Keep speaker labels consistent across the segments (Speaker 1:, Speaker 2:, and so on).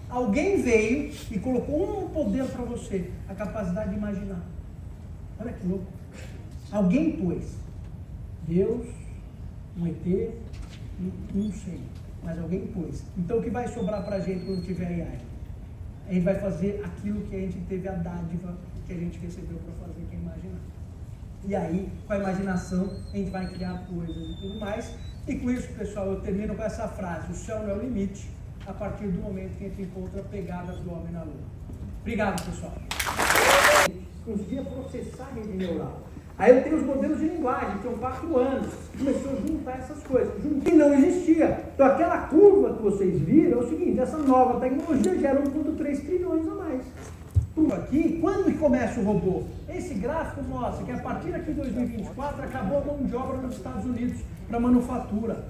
Speaker 1: Alguém veio e colocou um poder para você, a capacidade de imaginar. Olha que louco. Alguém pôs. Deus, um ET, não sei, mas alguém pôs. Então o que vai sobrar para a gente quando tiver AI? A gente vai fazer aquilo que a gente teve a dádiva que a gente recebeu para fazer, que é imaginar. E aí, com a imaginação, a gente vai criar coisas e tudo mais. E com isso, pessoal, eu termino com essa frase: o céu não é o limite, a partir do momento que a gente encontra pegadas do homem na lua. Obrigado, pessoal. Conseguia processar a rede neural. Aí eu tenho os modelos de linguagem, que são 4 anos. Começou a juntar essas coisas. E não existia. Então aquela curva que vocês viram é o seguinte: essa nova tecnologia gera 1,3 trilhões a mais. Aqui, quando que começa o robô? Esse gráfico mostra que a partir daqui de 2024 acabou a mão de obra nos Estados Unidos para manufatura.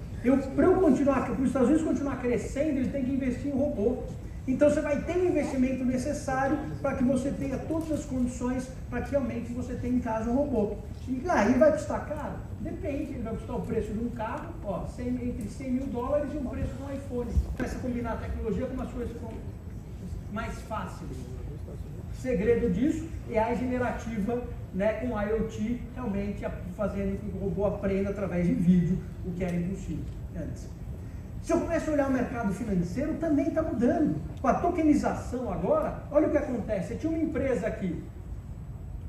Speaker 1: Para os Estados Unidos continuar crescendo, ele tem que investir em robô. Então você vai ter o investimento necessário para que você tenha todas as condições para que realmente você tenha em casa um robô. E aí vai custar caro? Depende, ele vai custar o preço de um carro, entre 100 mil dólares e o preço de um iPhone. Começa a combinar a tecnologia com umas coisas mais fáceis. O segredo disso é a generativa, né, com IoT, realmente fazendo com que o robô aprenda através de vídeo o que era impossível antes. Se eu começo a olhar o mercado financeiro, também está mudando. Com a tokenização agora, olha o que acontece. Você tinha uma empresa aqui,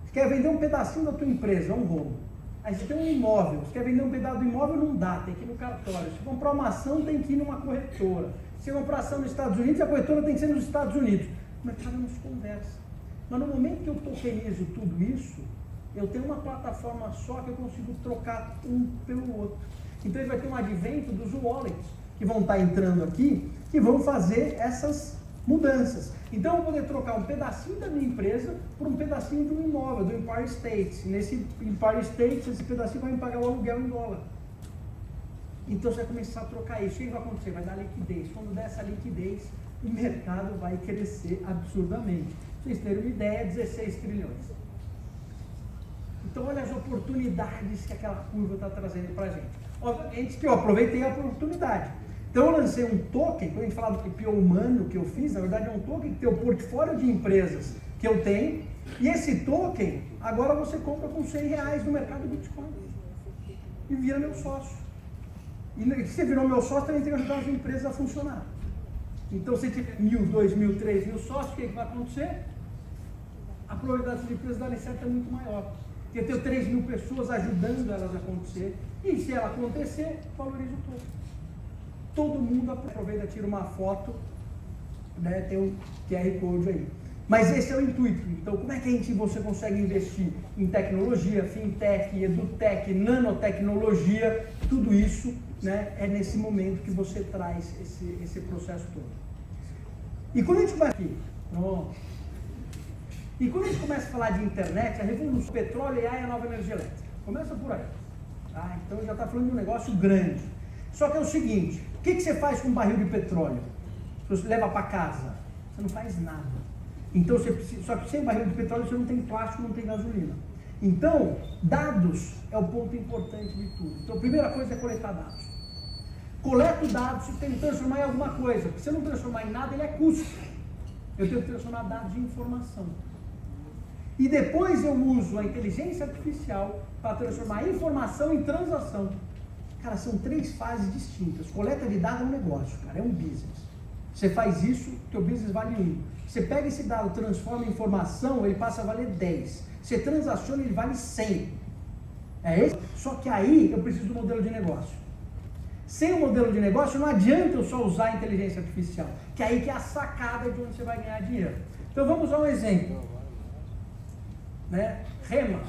Speaker 1: você quer vender um pedacinho da tua empresa, um ramo. Aí você tem um imóvel, você quer vender um pedaço do imóvel, não dá, tem que ir no cartório. Se comprar uma ação, tem que ir numa corretora. Se comprar ação nos Estados Unidos, a corretora tem que ser nos Estados Unidos. O mercado não se conversa. Mas no momento que eu tokenizo tudo isso, eu tenho uma plataforma só que eu consigo trocar um pelo outro. Então ele vai ter um advento dos wallets, que vão estar entrando aqui, que vão fazer essas mudanças. Então eu vou poder trocar um pedacinho da minha empresa por um pedacinho de um imóvel, do Empire State. Nesse Empire State, esse pedacinho vai me pagar o aluguel em dólar. Então você vai começar a trocar isso. O que vai acontecer? Vai dar liquidez. Quando der essa liquidez, o mercado vai crescer absurdamente. Pra vocês terem uma ideia, 16 trilhões. Então olha as oportunidades que aquela curva está trazendo para a gente. Obviamente que eu aproveitei a oportunidade. Então eu lancei um token, quando a gente fala do IPO humano que eu fiz, na verdade é um token que tem o portfólio de empresas que eu tenho, e esse token, agora você compra com R$100 no mercado Bitcoin. E vira meu sócio. E se você virou meu sócio, também tem que ajudar as empresas a funcionar. Então se tiver 1.000, 2.000, 3.000 sócios, o que vai acontecer? A probabilidade das empresas darem certo é muito maior. Porque eu tenho 3.000 pessoas ajudando elas a acontecer, e se ela acontecer, valorizo todo. Todo mundo aproveita, tira uma foto, né, tem um QR Code aí. Mas esse é o intuito. Então, como é que você consegue investir em tecnologia, fintech, edutech, nanotecnologia, tudo isso, né, é nesse momento que você traz esse processo todo. E quando a gente vai aqui, pronto. E quando a gente começa a falar de internet, a revolução, petróleo e AI é a nova energia elétrica. Começa por aí. Tá? Então já está falando de um negócio grande. Só que é o seguinte, o que você faz com um barril de petróleo? Você leva para casa? Você não faz nada. Então você precisa, só que sem barril de petróleo você não tem plástico, não tem gasolina. Então, dados é o ponto importante de tudo. Então a primeira coisa é coletar dados. Coleto dados e tem que transformar em alguma coisa. Porque se eu não transformar em nada, ele é custo. Eu tenho que transformar dados em informação. E depois eu uso a inteligência artificial para transformar a informação em transação. Cara, são 3 fases distintas. Coleta de dados é um negócio, cara, é um business. Você faz isso, teu business vale 1. Você pega esse dado, transforma em informação, ele passa a valer 10. Você transaciona, ele vale 100. É esse? Só que aí eu preciso do modelo de negócio. Sem o modelo de negócio, não adianta eu só usar a inteligência artificial, que é aí que é a sacada de onde você vai ganhar dinheiro. Então vamos usar um exemplo. Né? Rema,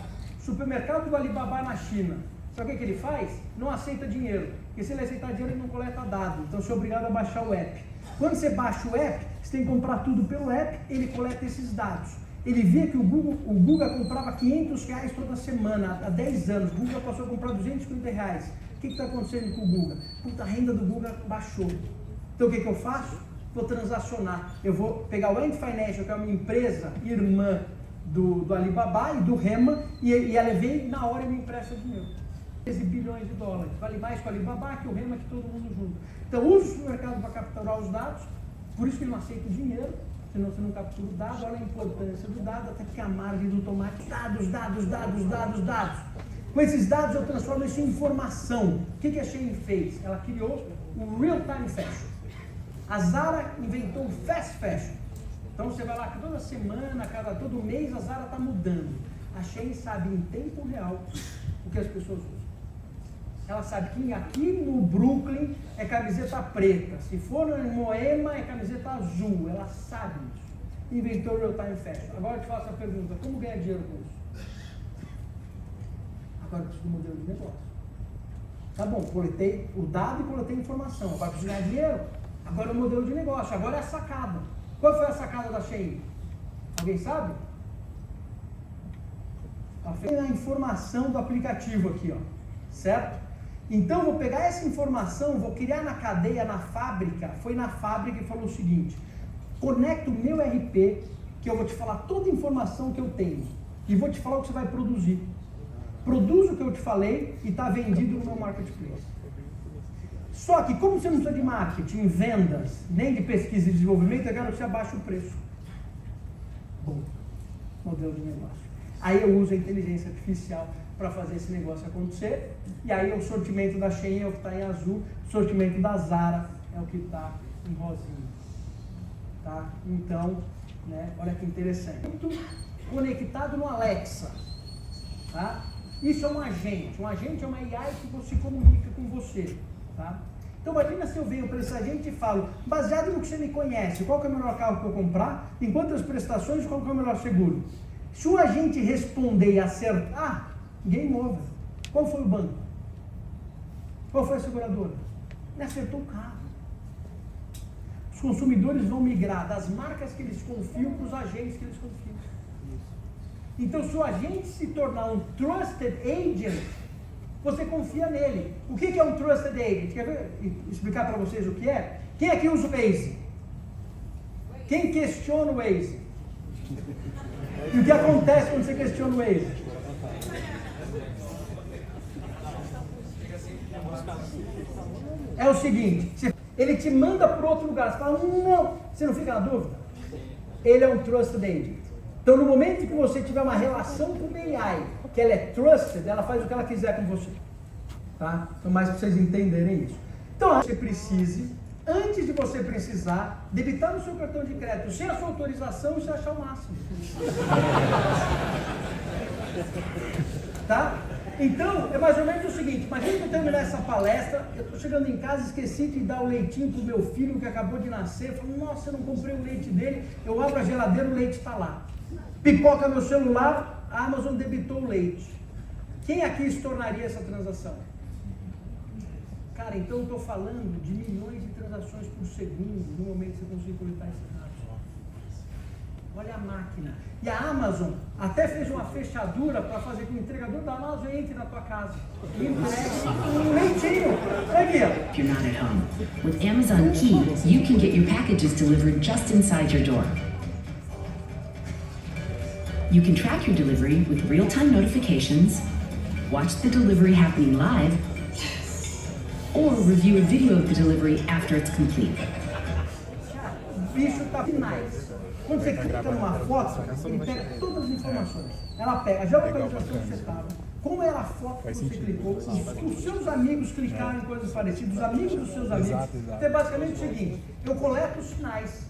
Speaker 1: supermercado do Alibaba na China. Sabe o que ele faz? Não aceita dinheiro. Porque se ele aceitar dinheiro, ele não coleta dado. Então você é obrigado a baixar o app. Quando você baixa o app, você tem que comprar tudo pelo app, ele coleta esses dados. Ele via que o Guga comprava R$500 toda semana, há 10 anos. O Guga passou a comprar R$250. O que está acontecendo com o Guga? Puta, a renda do Guga baixou. Então o que eu faço? Vou transacionar. Eu vou pegar o Ant Financial, que é uma empresa irmã do Alibaba e do Rema, e a levei na hora e me empresta dinheiro. 13 bilhões de dólares. Vale mais que o Alibaba, que o Rema, que todo mundo junto. Então, uso o mercado para capturar os dados, Por isso que ele não aceita o dinheiro, senão você não captura o dado. Olha a importância do dado, até que a margem do tomate, dados. Com esses dados eu transformo isso em informação. O que a Shein fez? Ela criou o Real-Time Fashion. A Zara inventou o Fast Fashion. Então você vai lá toda semana, todo mês a Zara está mudando. A Shein sabe em tempo real o que as pessoas usam. Ela sabe que aqui no Brooklyn é camiseta preta. Se for em Moema é camiseta azul. Ela sabe isso. Inventou o Real-Time Fashion. Agora eu te faço a pergunta, como ganhar dinheiro com isso? Agora eu preciso do modelo de negócio. Tá bom, coletei o dado e coletei a informação. Agora eu preciso ganhar dinheiro? Agora é o modelo de negócio. Agora é a sacada. Qual foi a sacada da Shein? Alguém sabe? Ela fez a informação do aplicativo aqui, ó. Certo? Então eu vou pegar essa informação, vou criar na cadeia, na fábrica. Foi na fábrica e falou o seguinte: conecta o meu RP, que eu vou te falar toda a informação que eu tenho. E vou te falar o que você vai produzir. Produz o que eu te falei e está vendido no meu marketplace. Só que como você não precisa de marketing, vendas, nem de pesquisa e desenvolvimento, eu quero que você abaixe o preço. Bom, modelo de negócio. Aí eu uso a inteligência artificial para fazer esse negócio acontecer. E aí o sortimento da Shein é o que está em azul, o sortimento da Zara é o que está em rosinha. Tá? Então, né, olha que interessante. Muito conectado no Alexa. Tá? Isso é um agente. Um agente é uma AI que se comunica com você. Tá? Então imagina se eu venho para esse agente e falo, baseado no que você me conhece, qual que é o melhor carro que eu comprar, em quantas prestações, qual que é o melhor seguro? Se o agente responder e acertar, game over. Qual foi o banco? Qual foi a seguradora? Ele acertou o carro. Os consumidores vão migrar das marcas que eles confiam para os agentes que eles confiam. Então, se o agente se tornar um trusted agent, você confia nele. O que é um trusted agent? Quer ver? Explicar para vocês o que é? Quem aqui usa o Waze? Quem questiona o Waze? E o que acontece quando você questiona o Waze? É o seguinte, ele te manda para outro lugar, você fala, não, você não fica na dúvida? Ele é um trusted agent. Então, no momento que você tiver uma relação com a AI, que ela é trusted, ela faz o que ela quiser com você. Tá? Então, mais para vocês entenderem isso. Então, você precise, antes de você precisar, debitar no seu cartão de crédito, sem a sua autorização, e você achar o máximo. Tá? Então, é mais ou menos o seguinte, imagina que eu terminar essa palestra, eu estou chegando em casa, esqueci de dar o leitinho para o meu filho que acabou de nascer, falo, nossa, eu não comprei o leite dele, eu abro a geladeira, o leite está lá. Pipoca meu celular, a Amazon debitou o leite. Quem aqui se tornaria essa transação? Cara, então eu estou falando de milhões de transações por segundo, no momento que você conseguir coletar esse dado. Olha a máquina. E a Amazon até fez uma fechadura para fazer com que o entregador da Amazon entre na tua casa e entregue um leitinho. Olha aqui, ó.
Speaker 2: If you're not at home, with Amazon Key, you can get your packages delivered just inside your door. You can track your delivery with real-time notifications, watch the delivery happening live, or review a video of the delivery after it's complete.
Speaker 1: O bicho tá finais. Quando você clica numa foto, ele pega todas as informações. Ela pega a geolocalização que você estava, como era a foto que você clicou, os seus amigos clicaram em coisas parecidas, os amigos dos seus amigos. Então é basicamente o seguinte, eu coleto os sinais,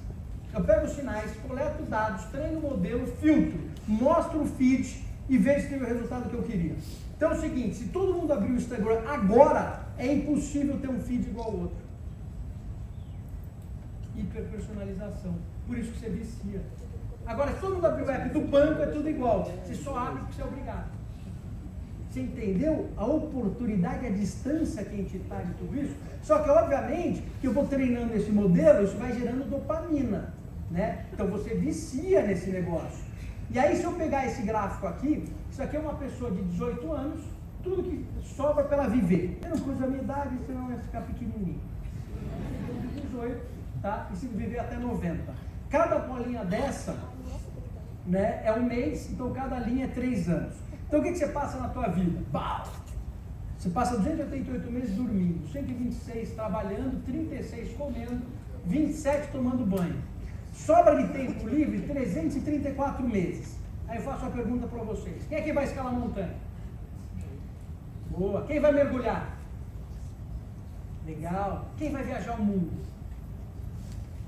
Speaker 1: eu pego os sinais, coleto dados, treino o modelo, filtro, mostro o feed e vejo se teve o resultado que eu queria. Então é o seguinte, se todo mundo abrir o Instagram agora, é impossível ter um feed igual ao outro. Hiperpersonalização. Por isso que você vicia. Agora, se todo mundo abrir o app do banco, é tudo igual. Você só abre porque você é obrigado. Você entendeu a oportunidade, a distância que a gente está de tudo isso? Só que, obviamente, que eu vou treinando esse modelo, isso vai gerando dopamina, né? Então, você vicia nesse negócio. E aí, se eu pegar esse gráfico aqui, isso aqui é uma pessoa de 18 anos, tudo que sobra para ela viver. Eu não coisa a minha idade, senão vai ficar pequenininho. 18, tá? E se viver até 90. Cada bolinha dessa, né, é um mês, então cada linha é 3 anos. Então o que você passa na tua vida? Bah! Você passa 288 meses dormindo, 126 trabalhando, 36 comendo, 27 tomando banho. Sobra de tempo livre 334 meses. Aí eu faço uma pergunta para vocês. Quem é que vai escalar a montanha? Boa. Quem vai mergulhar? Legal. Quem vai viajar o mundo?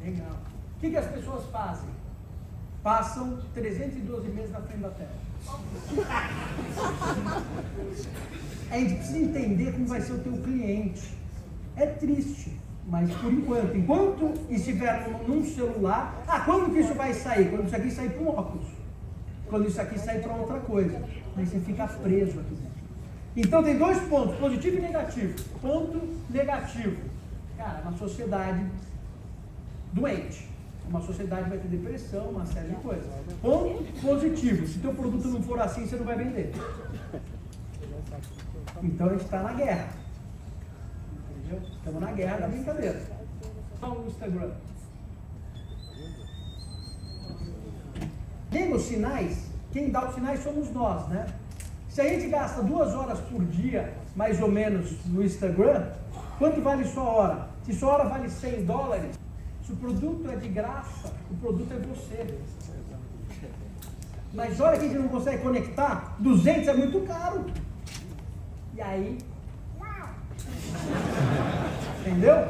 Speaker 1: Legal. O que as pessoas fazem? Passam 312 meses na frente da Terra. A gente precisa entender como vai ser o teu cliente. É triste, mas por enquanto estiver num celular, quando que isso vai sair? Quando isso aqui sair para um óculos. Quando isso aqui sair para outra coisa. Aí você fica preso aqui dentro. Então tem dois pontos, positivo e negativo. Ponto negativo. Cara, uma sociedade doente. Uma sociedade vai ter depressão, uma série de coisas. Ponto positivo. Se teu produto não for assim, você não vai vender. Então a gente está na guerra. Entendeu? Estamos na guerra da brincadeira. Vamos no Instagram. Lembra os sinais? Quem dá os sinais somos nós, né? Se a gente gasta 2 horas por dia, mais ou menos, no Instagram, quanto vale sua hora? Se sua hora vale $100, se o produto é de graça, o produto é você. Mas olha que a gente não consegue conectar, 200 é muito caro. E aí, entendeu?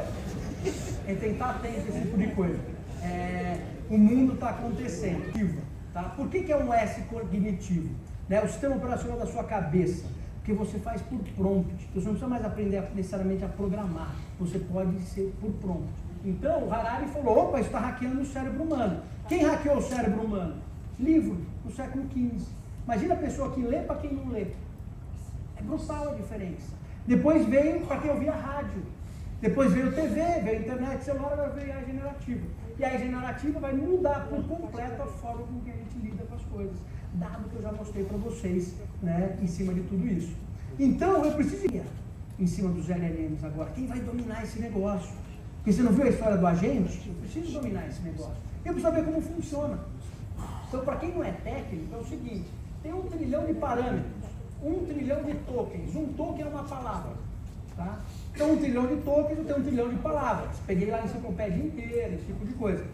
Speaker 1: É tentar atento a esse tipo de coisa. O mundo está acontecendo. Tá? Por que é um S cognitivo? O sistema operacional da sua cabeça. Porque você faz por prompt. Você não precisa mais aprender necessariamente a programar. Você pode ser por prompt. Então, o Harari falou, opa, isso está hackeando o cérebro humano. Quem hackeou o cérebro humano? Livro, no século XV. Imagina a pessoa que lê para quem não lê. É brutal a diferença. Depois veio para quem ouvia rádio. Depois veio TV, veio internet, celular, agora veio a AI generativa. E a AI generativa vai mudar por completo a forma com que a gente lida com as coisas. Dado que eu já mostrei para vocês, né, em cima de tudo isso. Então, eu preciso ir em cima dos LLMs agora. Quem vai dominar esse negócio? Porque você não viu a história do agente? Eu preciso dominar esse negócio. Eu preciso saber como funciona. Então, para quem não é técnico, é o seguinte. Tem 1 trilhão de parâmetros. 1 trilhão de tokens. Um token é uma palavra. Tá? Então, 1 trilhão de tokens, eu tenho 1 trilhão de palavras. Peguei lá a enciclopédia inteira, esse tipo de coisa.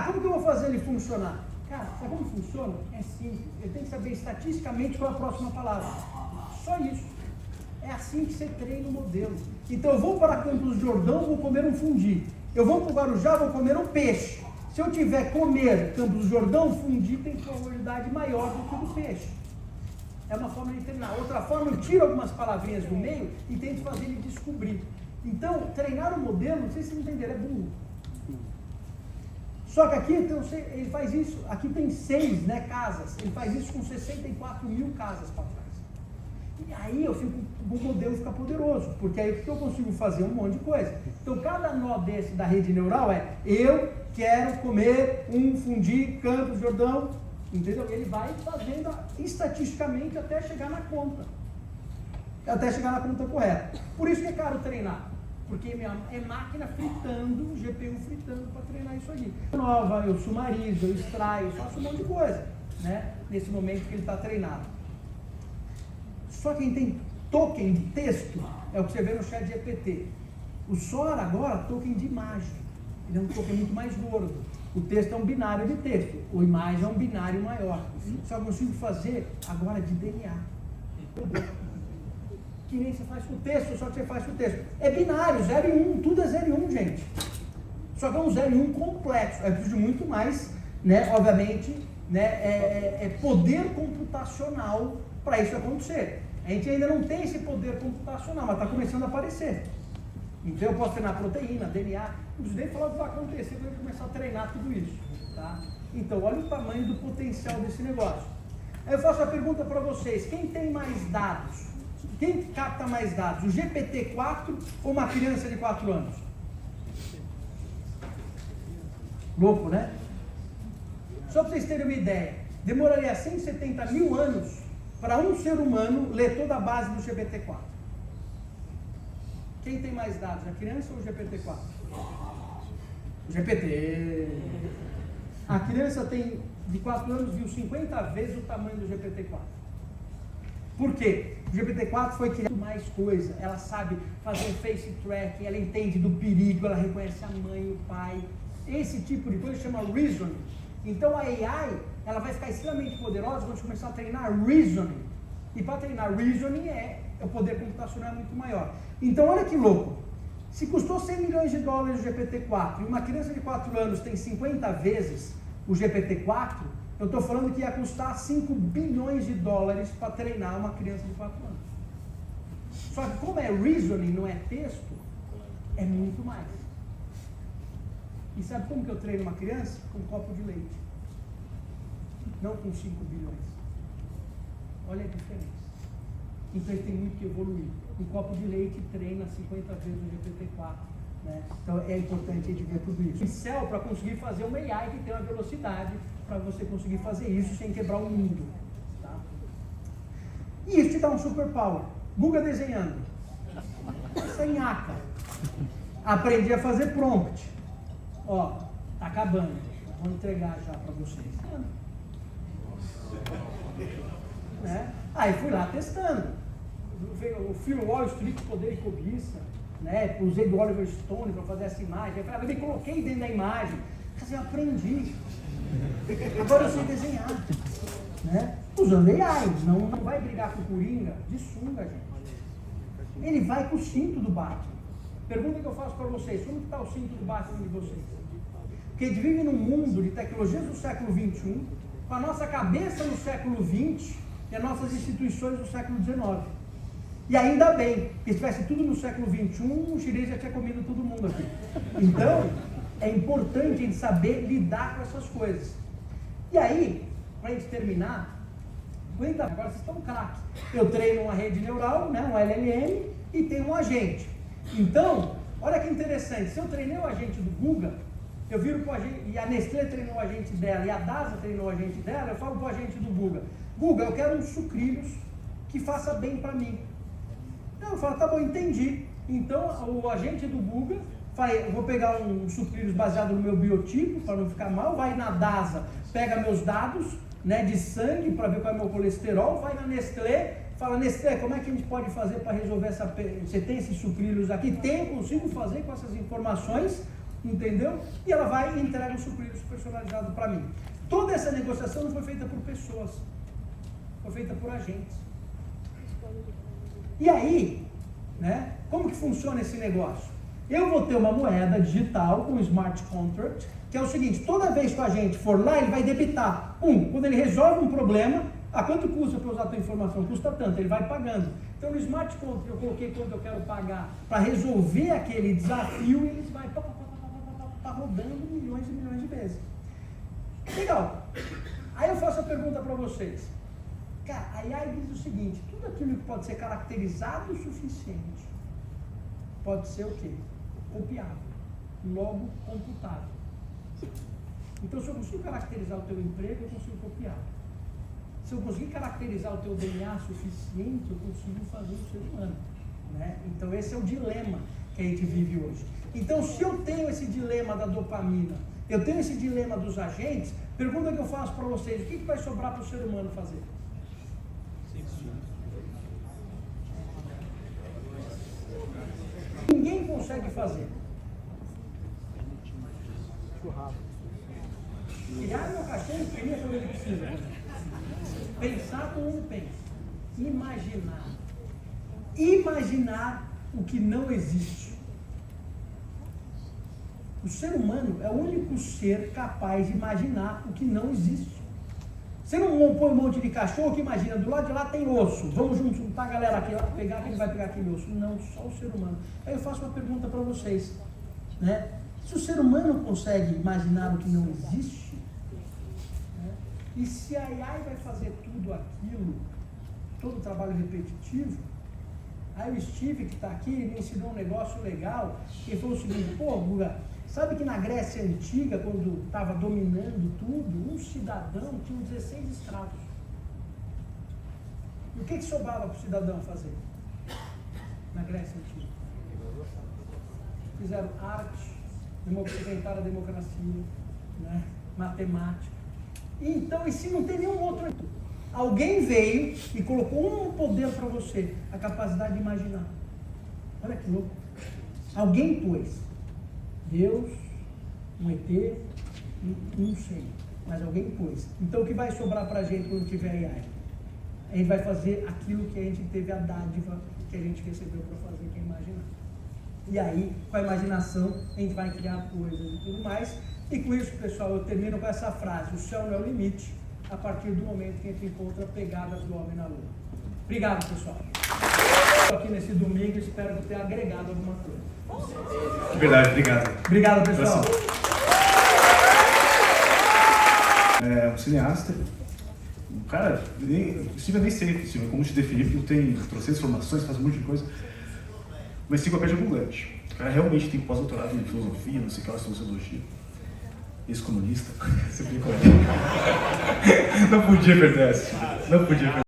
Speaker 1: Como que eu vou fazer ele funcionar? Cara, sabe como funciona? É simples. Eu tenho que saber estatisticamente qual é a próxima palavra. Só isso. É assim que você treina o modelo. Então, eu vou para Campos do Jordão, vou comer um fundi. Eu vou para o Guarujá, vou comer um peixe. Se eu tiver comer Campos do Jordão, fundi tem probabilidade maior do que o do peixe. É uma forma de treinar. Outra forma, eu tiro algumas palavrinhas do meio e tento fazer ele descobrir. Então, treinar o modelo, não sei se vocês entenderam, é burro. Só que aqui então, ele faz isso, aqui tem 6 casas, ele faz isso com 64 mil casas para trás. E aí o modelo fica poderoso, porque aí o que eu consigo fazer? Um monte de coisa. Então cada nó desse da rede neural eu quero comer um fundi Campos do Jordão, entendeu? Ele vai fazendo estatisticamente até chegar na conta. Até chegar na conta correta. Por isso que é caro treinar. Porque é máquina fritando, GPU fritando para treinar isso aí. Nova, eu sumarizo, eu extraio, eu faço um monte de coisa, né? Nesse momento que ele está treinado. Só quem tem token de texto é o que você vê no chat GPT. O Sora agora, token de imagem. Ele é um token muito mais gordo. O texto é um binário de texto, a imagem é um binário maior. Só consigo fazer agora de DNA. Que nem você faz com o texto, só que você faz com o texto. É binário, 0 e 1, tudo é 0 e 1, gente. Só que é um 0 e 1 complexo. É preciso muito mais, né, obviamente, né, é poder computacional para isso acontecer. A gente ainda não tem esse poder computacional, mas está começando a aparecer. Então eu posso treinar proteína, DNA, não preciso nem falar o que vai acontecer quando eu começar a treinar tudo isso. Tá? Então olha o tamanho do potencial desse negócio. Aí eu faço a pergunta para vocês, quem tem mais dados? Quem capta mais dados? O GPT-4 ou uma criança de 4 anos? Louco, né? Só para vocês terem uma ideia, demoraria 170 mil anos para um ser humano ler toda a base do GPT-4. Quem tem mais dados, a criança ou o GPT-4? O GPT. A criança tem, de 4 anos, viu 50 vezes o tamanho do GPT-4. Por quê? O GPT-4 foi criado mais coisa. Ela sabe fazer face tracking, ela entende do perigo, ela reconhece a mãe, o pai, esse tipo de coisa chama reasoning. Então a AI, ela vai ficar extremamente poderosa quando a gente começar a treinar reasoning. E para treinar reasoning o poder computacional é muito maior. Então olha que louco. Se custou 100 milhões de dólares o GPT-4 e uma criança de 4 anos tem 50 vezes o GPT-4, eu estou falando que ia custar 5 bilhões de dólares para treinar uma criança de 4 anos. Só que como é reasoning, não é texto, é muito mais. E sabe como que eu treino uma criança? Com um copo de leite. Não com 5 bilhões. Olha a diferença. Então ele tem muito que evoluir. Um copo de leite treina 50 vezes o GPT-4. Né? Então é importante a gente ver tudo isso. Pincel para conseguir fazer uma AI que tem uma velocidade para você conseguir fazer isso sem quebrar o mundo. Tá? E isso te dá um superpower. Guga desenhando. Sem aca. Aprendi a fazer prompt. Ó, tá acabando. Vou entregar já para vocês. Né? Aí fui lá testando. O filme Wall Street, Poder e Cobiça, né? Usei do Oliver Stone para fazer essa imagem. Eu me coloquei dentro da imagem. Quer dizer, eu aprendi. Agora eu sei desenhar. Né? Usando AI. Não vai brigar com o Coringa de sunga, gente. Ele vai com o cinto do Batman. Pergunta que eu faço para vocês: como está o cinto do Batman de vocês? Porque a gente vive num mundo de tecnologias do século XXI, com a nossa cabeça no século XX e as nossas instituições no século XIX. E ainda bem, que se tivesse tudo no século XXI, o chinês já tinha comido todo mundo aqui. Então, é importante a gente saber lidar com essas coisas. E aí, para a gente terminar, agora vocês estão craques. Eu treino uma rede neural, né, um LLM, e tenho um agente. Então, olha que interessante, se eu treinei o agente do Guga, eu viro para o agente, e a Nestlé treinou o agente dela, e a DASA treinou o agente dela, eu falo para o agente do Guga: Guga, eu quero uns sucrilhos que faça bem para mim. Então, eu falo: tá bom, entendi. Então, o agente do Guga, eu vou pegar uns sucrilhos baseados no meu biotipo, para não ficar mal, vai na DASA, pega meus dados, né, de sangue, para ver qual é o meu colesterol, vai na Nestlé, fala: Nestlé, como é que a gente pode fazer para resolver essa... Você tem esses sucrilhos aqui? Tem, eu consigo fazer com essas informações, entendeu? E ela vai e entrega os sucrilhos personalizados para mim. Toda essa negociação não foi feita por pessoas, foi feita por agentes. E aí, né, como que funciona esse negócio? Eu vou ter uma moeda digital, um smart contract, que é o seguinte: toda vez que o agente for lá, ele vai debitar. Quando ele resolve um problema, quanto custa para usar a tua informação? Custa tanto, ele vai pagando. Então no smart contract eu coloquei quanto eu quero pagar para resolver aquele desafio, e eles vai rodando milhões e milhões de vezes. Legal. Aí eu faço a pergunta para vocês. Cara, a AI diz o seguinte: tudo aquilo que pode ser caracterizado o suficiente pode ser o quê? Copiável, logo computável. Então, se eu consigo caracterizar o teu emprego, eu consigo copiar. Se eu conseguir caracterizar o teu DNA suficiente, eu consigo fazer o ser humano. Né? Então, esse é o dilema que a gente vive hoje. Então, se eu tenho esse dilema da dopamina, eu tenho esse dilema dos agentes, pergunta que eu faço para vocês: o que vai sobrar para o ser humano fazer? Ninguém consegue fazer. Criar meu cachorro queria quando ele precisa. Pensar como não pensa. Imaginar. Imaginar o que não existe. O ser humano é o único ser capaz de imaginar o que não existe. Você não põe um monte de cachorro que imagina: do lado de lá tem osso, vamos juntar a galera aqui, pegar quem vai pegar aquele osso. Não, só o ser humano. Aí eu faço uma pergunta para vocês, né? Se o ser humano consegue imaginar o que não existe, né? E se a AI vai fazer tudo aquilo, todo o trabalho repetitivo, aí o Steve, que está aqui, me ensinou um negócio legal, que foi o seguinte: pô, Guga, sabe que na Grécia Antiga, quando estava dominando tudo, um cidadão tinha 16 escravos. E o que sobrava para o cidadão fazer na Grécia Antiga? Fizeram arte, inventaram a democracia, né? Matemática. Então, e se não tem nenhum outro? Alguém veio e colocou um poder para você: a capacidade de imaginar. Olha que louco. Alguém pôs. Deus, Um ET? Não sei. Mas alguém pôs. Então o que vai sobrar pra gente quando tiver AI? A gente vai fazer aquilo que a gente teve a dádiva que a gente recebeu para fazer, que é imaginar. E aí, com a imaginação, a gente vai criar coisas e tudo mais. E com isso, pessoal, eu termino com essa frase: o céu não é o limite, a partir do momento que a gente encontra pegadas do homem na lua. Obrigado, pessoal. Estou aqui nesse domingo, espero ter agregado alguma coisa.
Speaker 3: Verdade, obrigado.
Speaker 1: Obrigado, pessoal.
Speaker 3: É um cineasta. O cara, Steve eu nem sei, Steve, como te definir, porque tem trocentas formações, faz um monte de coisa. Uma enciclopédia ambulante. O cara realmente tem pós-doutorado em filosofia, não sei o que, sociologia. Ex-comunista. Você ficou. Não podia perder essa. Não podia perder.